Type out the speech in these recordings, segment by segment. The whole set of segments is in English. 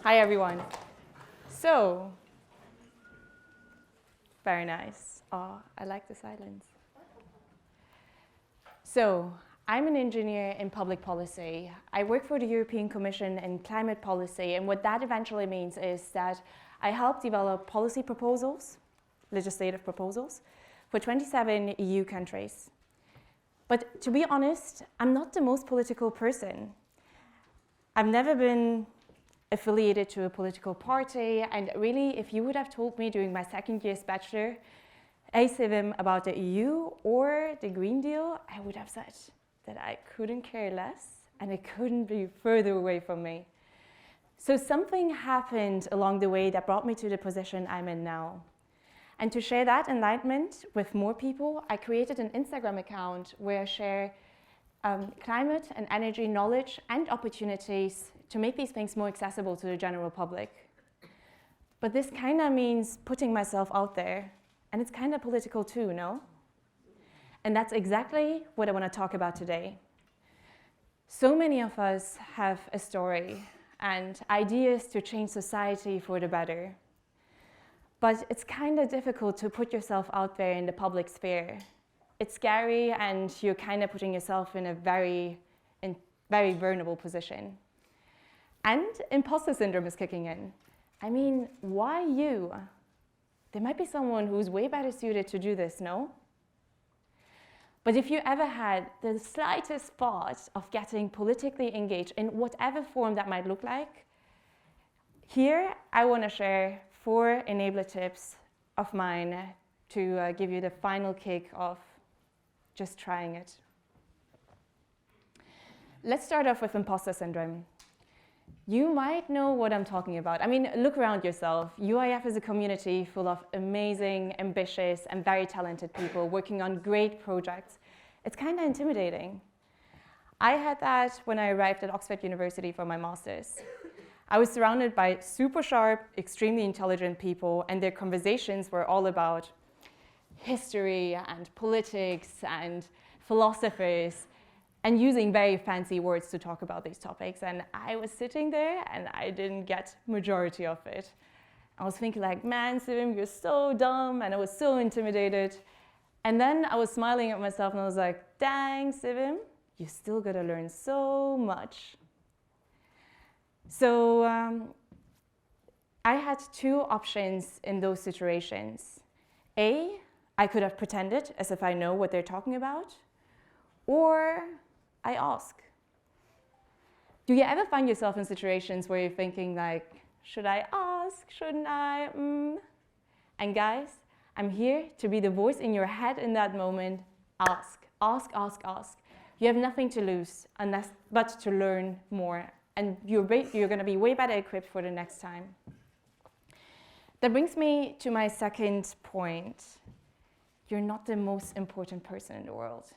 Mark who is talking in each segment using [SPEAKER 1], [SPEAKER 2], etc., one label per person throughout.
[SPEAKER 1] Hi, everyone. So, very nice. Oh, I like the silence. So, I'm an engineer in public policy. I work for the European Commission in climate policy, and what that eventually means is that I help develop policy proposals, legislative proposals, for 27 EU countries. But to be honest, I'm not the most political person. I've never been affiliated to a political party, and really, if you would have told me during my second year's bachelor, hey Sevim, about the EU or the Green Deal, I would have said that I couldn't care less and it couldn't be further away from me. So something happened along the way that brought me to the position I'm in now. And to share that enlightenment with more people, I created an Instagram account where I share climate and energy knowledge and opportunities to make these things more accessible to the general public. But this kind of means putting myself out there, and it's kind of political too, no? And that's exactly what I want to talk about today. So many of us have a story and ideas to change society for the better. But it's kind of difficult to put yourself out there in the public sphere. It's scary, and you're kind of putting yourself in a very vulnerable position. And imposter syndrome is kicking in. I mean, why you? There might be someone who's way better suited to do this, no? But if you ever had the slightest thought of getting politically engaged in whatever form that might look like, here I want to share 4 enabler tips of mine to give you the final kick of just trying it. Let's start off with imposter syndrome. You might know what I'm talking about. I mean, look around yourself. UIF is a community full of amazing, ambitious, and very talented people working on great projects. It's kind of intimidating. I had that when I arrived at Oxford University for my master's. I was surrounded by super sharp, extremely intelligent people, and their conversations were all about history and politics and philosophers, and using very fancy words to talk about these topics. And I was sitting there and I didn't get majority of it. I was thinking like, man, Sevim, you're so dumb, and I was so intimidated. And then I was smiling at myself and I was like, dang, Sevim, you still gotta learn so much. So I had 2 options in those situations. A, I could have pretended as if I know what they're talking about, or I ask. Do you ever find yourself in situations where you're thinking like, should I ask, shouldn't I? And guys, I'm here to be the voice in your head in that moment. Ask, ask, ask, ask. You have nothing to lose but to learn more, and you're going to be way better equipped for the next time. That brings me to my second point. You're not the most important person in the world.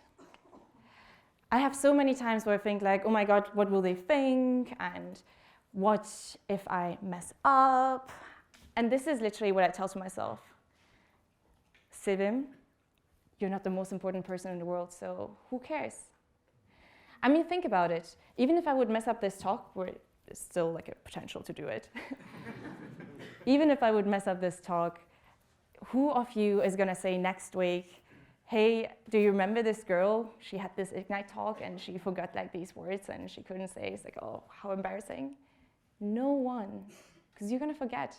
[SPEAKER 1] I have so many times where I think like, oh my God, what will they think? And what if I mess up? And this is literally what I tell to myself. Sevim, you're not the most important person in the world, so who cares? I mean, think about it. Even if I would mess up this talk, where there's still like a potential to do it. Even if I would mess up this talk, who of you is gonna say next week, hey, do you remember this girl? She had this Ignite talk and she forgot like these words and she couldn't say. It's like, oh, how embarrassing. No one, because you're gonna forget.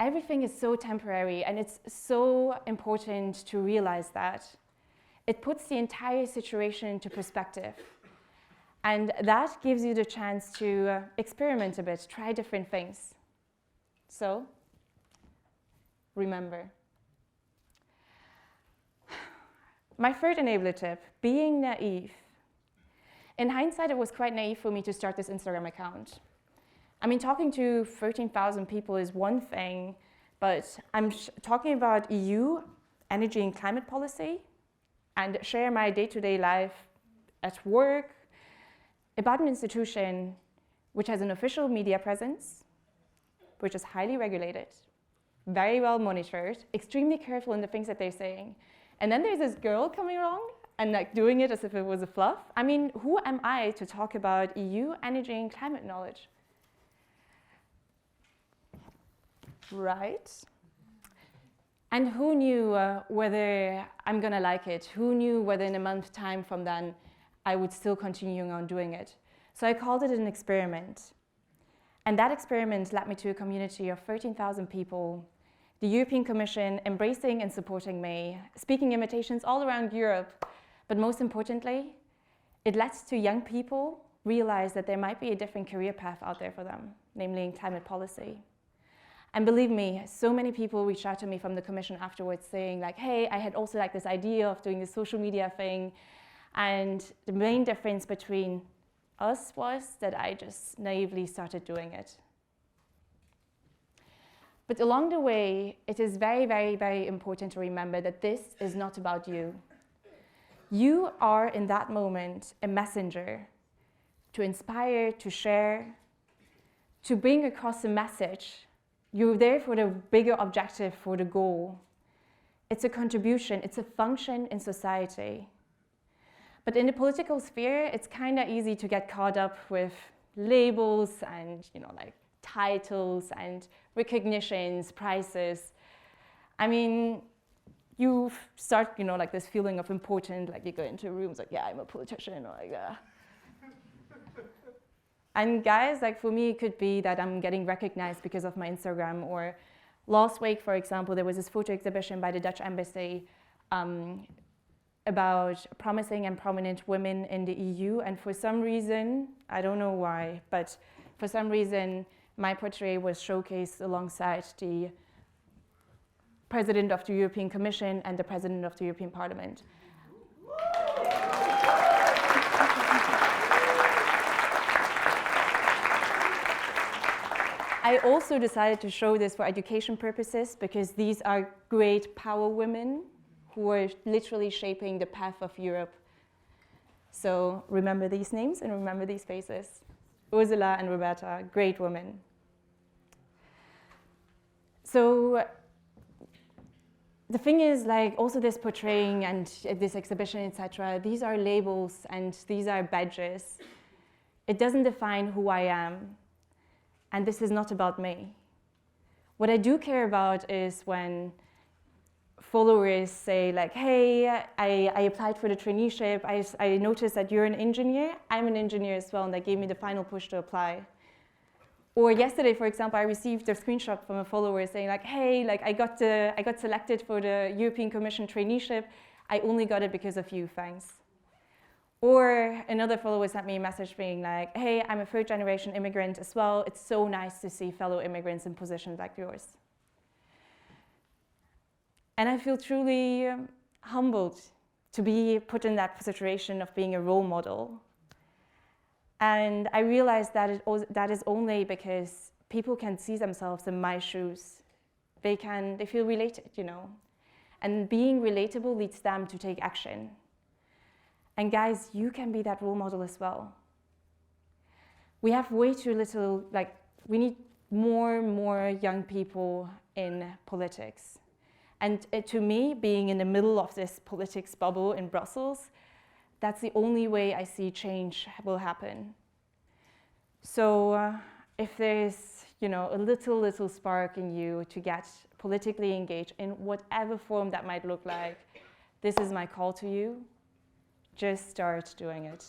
[SPEAKER 1] Everything is so temporary, and it's so important to realize that. It puts the entire situation into perspective. And that gives you the chance to experiment a bit, try different things. So, remember. My third enabler tip, being naive. In hindsight, it was quite naive for me to start this Instagram account. I mean, talking to 13,000 people is one thing, but I'm talking about EU, energy and climate policy, and share my day-to-day life at work about an institution which has an official media presence, which is highly regulated, very well monitored, extremely careful in the things that they're saying. And then there's this girl coming along and like doing it as if it was a fluff. I mean, who am I to talk about EU energy and climate knowledge? right? And who knew whether I'm gonna like it? Who knew whether in a month's time from then I would still continue on doing it? So I called it an experiment. And that experiment led me to a community of 13,000 people, the European Commission embracing and supporting me, speaking invitations all around Europe. But most importantly, it led to young people realize that there might be a different career path out there for them, namely in climate policy. And believe me, so many people reached out to me from the Commission afterwards saying like, hey, I had also like this idea of doing this social media thing. And the main difference between us was that I just naively started doing it. But along the way, it is very, very, very important to remember that this is not about you. You are in that moment a messenger to inspire, to share, to bring across a message. You're there for the bigger objective, for the goal. It's a contribution, it's a function in society. But in the political sphere, it's kind of easy to get caught up with labels and, like titles and recognitions, prizes. I mean, you start, like this feeling of important, like you go into rooms like, yeah, I'm a politician, or like that. And guys, like for me, it could be that I'm getting recognized because of my Instagram. Or last week, for example, there was this photo exhibition by the Dutch embassy about promising and prominent women in the EU. And for some reason, I don't know why, but for some reason, my portrait was showcased alongside the President of the European Commission and the President of the European Parliament. I also decided to show this for education purposes because these are great power women who are literally shaping the path of Europe. So remember these names and remember these faces. Ursula and Roberta, great women. So the thing is, like, also this portraying and this exhibition, etc., these are labels and these are badges. It doesn't define who I am. And this is not about me. What I do care about is when followers say like, hey, I applied for the traineeship, I noticed that you're an engineer, I'm an engineer as well, and they gave me the final push to apply. Or yesterday, for example, I received a screenshot from a follower saying like, hey, like I got selected for the European Commission traineeship, I only got it because of you, thanks. Or another follower sent me a message being like, hey, I'm a third-generation immigrant as well. It's so nice to see fellow immigrants in positions like yours. And I feel truly humbled to be put in that situation of being a role model. And I realized that that is only because people can see themselves in my shoes. They feel related, And being relatable leads them to take action. And guys, you can be that role model as well. We have way too little, we need more young people in politics. And to me, being in the middle of this politics bubble in Brussels, that's the only way I see change will happen. So if there's, a little spark in you to get politically engaged in whatever form that might look like, this is my call to you. Just start doing it.